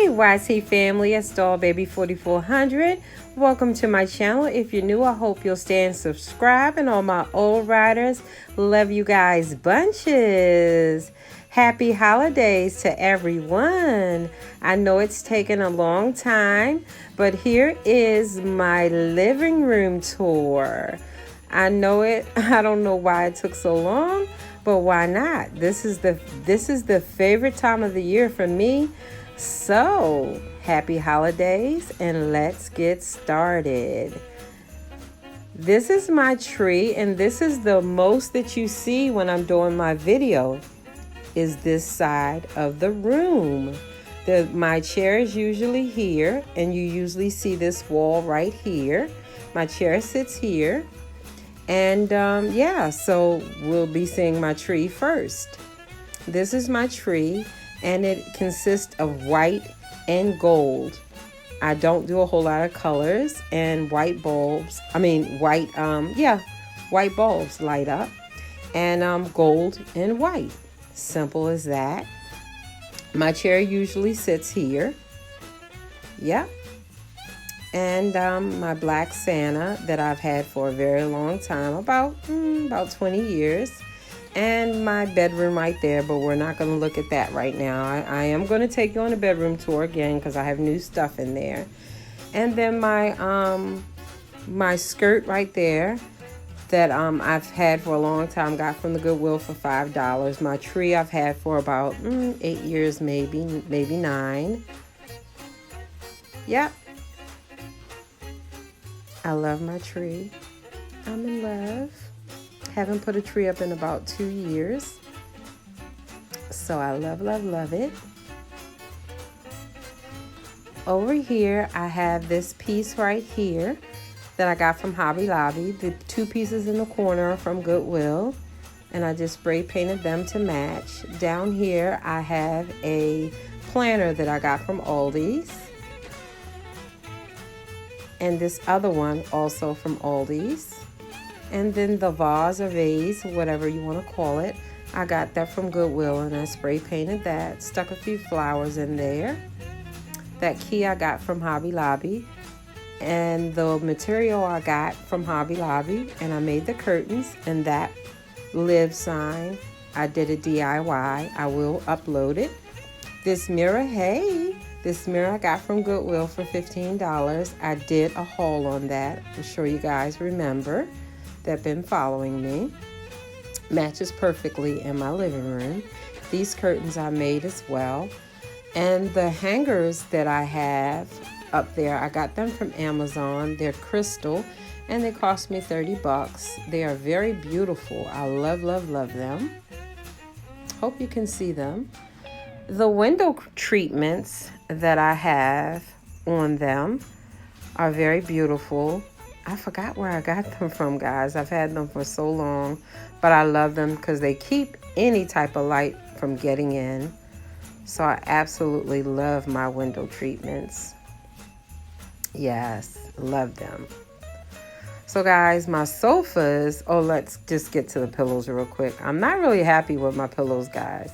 Hey YT family, it's Doll Baby 4400. Welcome to my channel. If you're new, I hope you'll stay and subscribe. And all my old riders, love you guys bunches. Happy holidays to everyone. I know it's taken a long time, but here is my living room tour. I know it. I don't know why it took so long, but why not? This is the favorite time of the year for me. So, happy holidays and let's get started. This is my tree, and this is the most that you see when I'm doing my video is this side of the room. My chair is usually here, and you usually see this wall right here. My chair sits here. And yeah, so we'll be seeing my tree first. This is my tree, and it consists of white and gold. I don't do a whole lot of colors, and white bulbs light up, and gold and white. Simple as that. My chair usually sits here. Yep. And my black Santa that I've had for a very long time, about 20 years. And my bedroom right there, but we're not going to look at that right now. I am going to take you on a bedroom tour again because I have new stuff in there. And then my skirt right there that I've had for a long time, got from the Goodwill for $5. My tree I've had for about 8 years, maybe 9. Yep. I love my tree. I'm in love. Haven't put a tree up in about 2 years. So I love it. Over here, I have this piece right here that I got from Hobby Lobby. The 2 pieces in the corner are from Goodwill, and I just spray painted them to match. Down here, I have a planter that I got from Aldi's. And this other one also from Aldi's. And then the vase or vase, whatever you want to call it, I got that from Goodwill, and I spray painted that, stuck a few flowers in there. That key I got from Hobby Lobby, and the material I got from Hobby Lobby, and I made the curtains, and that live sign, I did a DIY. I will upload it. This mirror, this mirror I got from Goodwill for $15. I did a haul on that. I'm sure you guys remember that have been following me. Matches perfectly in my living room. These curtains I made as well. And the hangers that I have up there, I got them from Amazon. They're crystal, and they cost me 30 bucks. They are very beautiful. I love them. Hope you can see them. The window treatments that I have on them are very beautiful. I forgot where I got them from, guys. I've had them for so long, but I love them because they keep any type of light from getting in. So I absolutely love my window treatments. Yes, love them. So guys, my sofas, let's just get to the pillows real quick. I'm not really happy with my pillows, guys.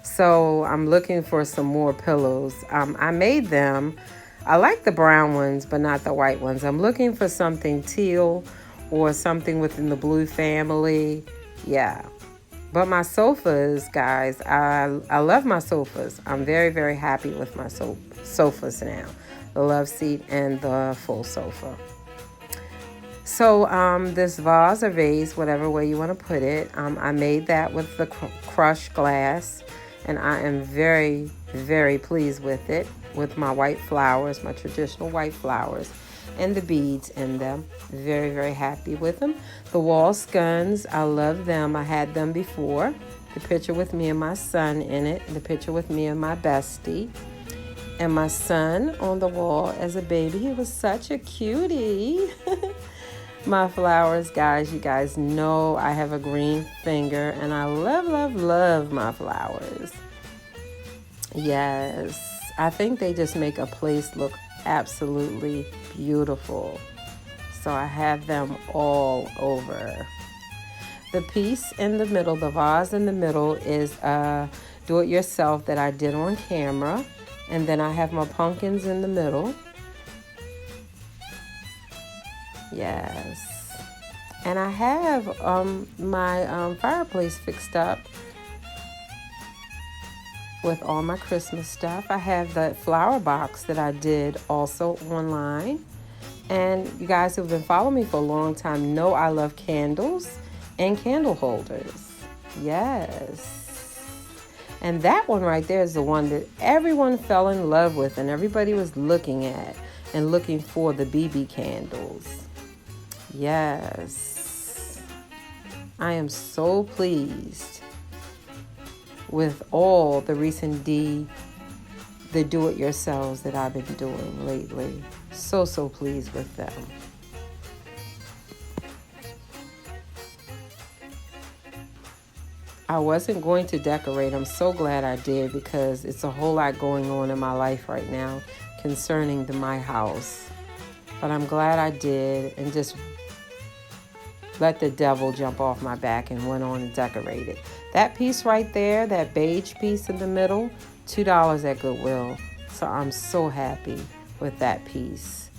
So I'm looking for some more pillows. I made them. I like the brown ones, but not the white ones. I'm looking for something teal or something within the blue family. Yeah. But my sofas, guys, I love my sofas. I'm very happy with my sofas now. The love seat and the full sofa. So this vase or vase, whatever way you want to put it, I made that with the crushed glass. And I am very pleased with it, with my white flowers, my traditional white flowers, and the beads in them. Very happy with them. The wall scones, I love them. I had them before. The picture with me and my son in it. The picture with me and my bestie. And my son on the wall as a baby. He was such a cutie. My flowers, guys, you guys know I have a green finger, and I love my flowers. Yes, I think they just make a place look absolutely beautiful. So I have them all over. The piece in the middle, the vase in the middle, is do-it-yourself that I did on camera. And then I have my pumpkins in the middle. Yes. And I have my fireplace fixed up with all my Christmas stuff. I have that flower box that I did also online. And you guys who've been following me for a long time know I love candles and candle holders. Yes. And that one right there is the one that everyone fell in love with and everybody was looking at and looking for, the BB candles. Yes. I am so pleased with all the recent the do-it-yourselves that I've been doing lately. So pleased with them. I wasn't going to decorate. I'm so glad I did because it's a whole lot going on in my life right now concerning my house. But I'm glad I did and just let the devil jump off my back and went on and decorated. That piece right there, that beige piece in the middle, $2 at Goodwill. So I'm so happy with that piece.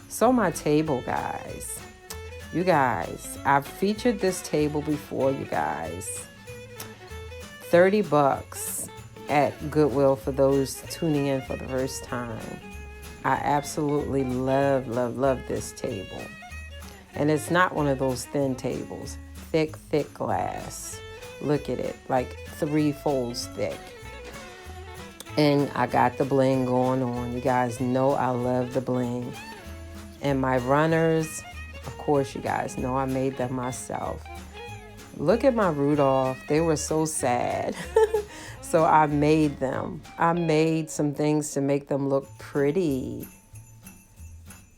So my table, guys. You guys, I've featured this table before, you guys. $30 at Goodwill for those tuning in for the first time. I absolutely love this table. And it's not one of those thin tables. Thick glass. Look at it, like 3 folds thick. And I got the bling going on. You guys know I love the bling. And my runners, of course, you guys know I made them myself. Look at my Rudolph. They were so sad. So I made them. I made some things to make them look pretty.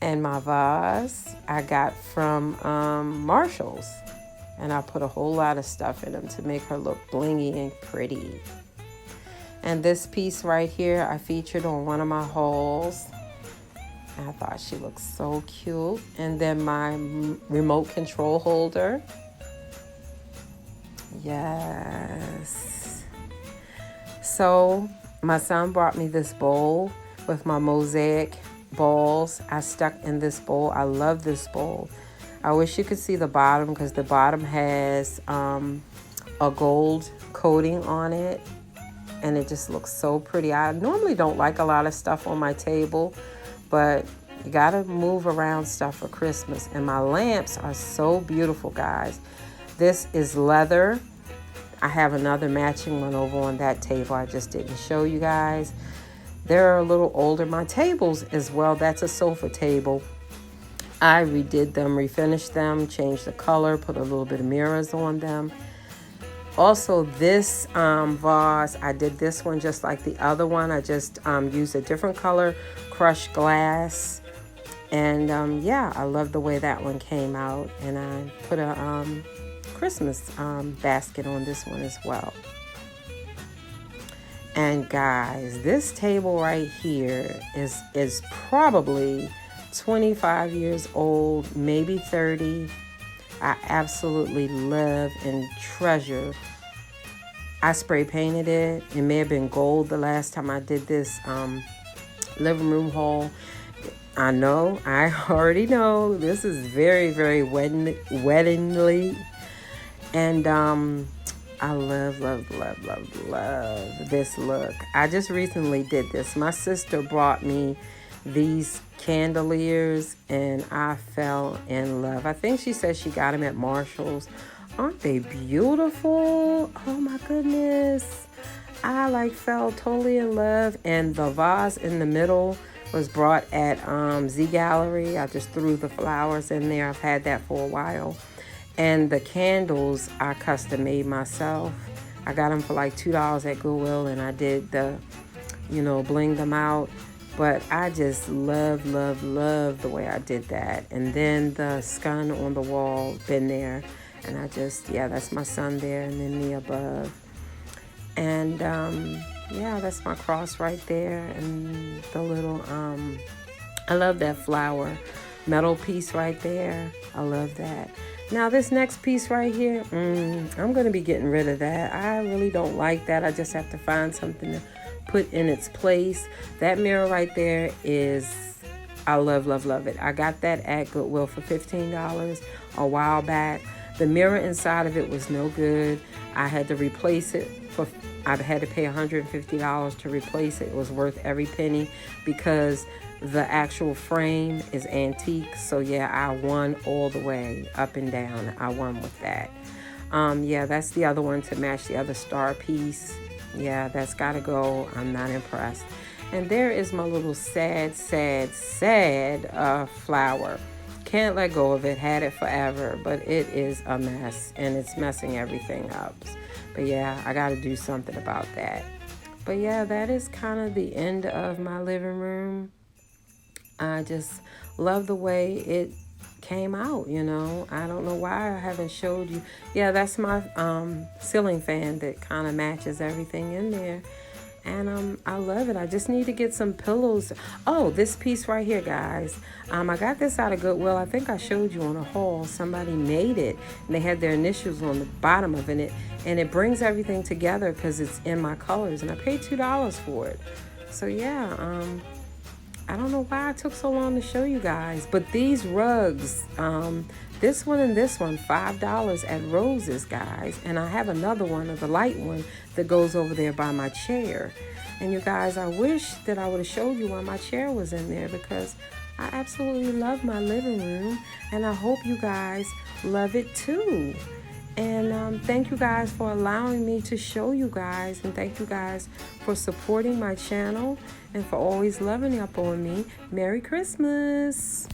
And my vase I got from Marshall's. And I put a whole lot of stuff in them to make her look blingy and pretty. And this piece right here, I featured on one of my hauls. I thought she looked so cute. And then my remote control holder. Yes. So my son brought me this bowl with my mosaic balls. I stuck in this bowl. I love this bowl. I wish you could see the bottom because the bottom has a gold coating on it. And it just looks so pretty. I normally don't like a lot of stuff on my table, but you gotta move around stuff for Christmas. And my lamps are so beautiful, guys. This is leather. I have another matching one over on that table. I just didn't show you guys. They're a little older. My tables as well. That's a sofa table. I redid them, refinished them, changed the color, put a little bit of mirrors on them. Also, this vase, I did this one just like the other one. I just used a different color, crushed glass. And yeah, I love the way that one came out. And I put a Christmas basket on this one as well. And guys, this table right here is probably 25 years old, maybe 30. I absolutely love and treasure. I spray painted it. It may have been gold the last time I did this living room haul. I know, I already know. This is very, very weddingly. And I love this look. I just recently did this. My sister brought me these chandeliers and I fell in love. I think she said she got them at Marshall's. Aren't they beautiful? Oh my goodness. I fell totally in love. And the vase in the middle was brought at Z Gallery. I just threw the flowers in there. I've had that for a while. And the candles I custom made myself. I got them for like $2 at Goodwill and I did the, bling them out. But I just love the way I did that. And then the scone on the wall, been there. And I just, that's my son there and then me above. And that's my cross right there. And the little, I love that flower metal piece right there. I love that. Now this next piece right here, I'm going to be getting rid of that. I really don't like that. I just have to find something to put in its place. That mirror right there is, I love, love, love it. I got that at Goodwill for $15 a while back. The mirror inside of it was no good. I had to replace it for, I had to pay $150 to replace it. It was worth every penny because the actual frame is antique. So yeah, I won all the way up and down. I won with that. Yeah, that's the other one to match the other star piece. Yeah, that's gotta go. I'm not impressed. And there is my little sad, sad, sad flower. Can't let go of it. Had it forever, but it is a mess and it's messing everything up. But yeah, I got to do something about that. But yeah, that is kind of the end of my living room. I just love the way it came out, you know. I don't know why I haven't showed you. Yeah, that's my ceiling fan that kind of matches everything in there. And I love it. I just need to get some pillows. Oh, this piece right here, guys. I got this out of Goodwill. I think I showed you on a haul. Somebody made it, and they had their initials on the bottom of it. And it brings everything together because it's in my colors. And I paid $2 for it. So, yeah, I don't know why it took so long to show you guys. But these rugs, this one and this one, $5 at Rose's, guys. And I have another one, of the light one, that goes over there by my chair. And you guys, I wish that I would have showed you why my chair was in there, because I absolutely love my living room. And I hope you guys love it too. And thank you guys for allowing me to show you guys. And thank you guys for supporting my channel and for always loving up on me. Merry Christmas.